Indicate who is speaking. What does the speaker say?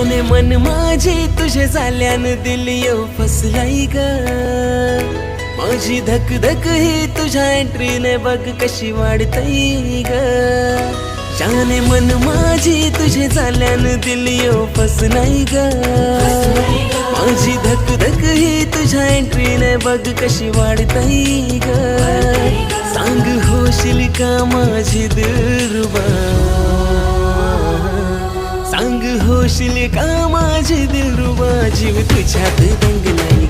Speaker 1: जाने मन माझे तुझे झाल्यान दिल येऊ फसलाई ग माझी धक धक ही तुझ्या एंट्रीने बघ कशी वाढतई ग जाने मन माझी तुझे झाल्यान दिल येऊ फसलाई ग माझी धक धक ही तुझ्या एंट्रीने बघ कशी वाढतई ग सांग होशील का माझी दिलरुबा सांग होशील का माझी दिलरुबा जीव तुझ्यात दंगलाई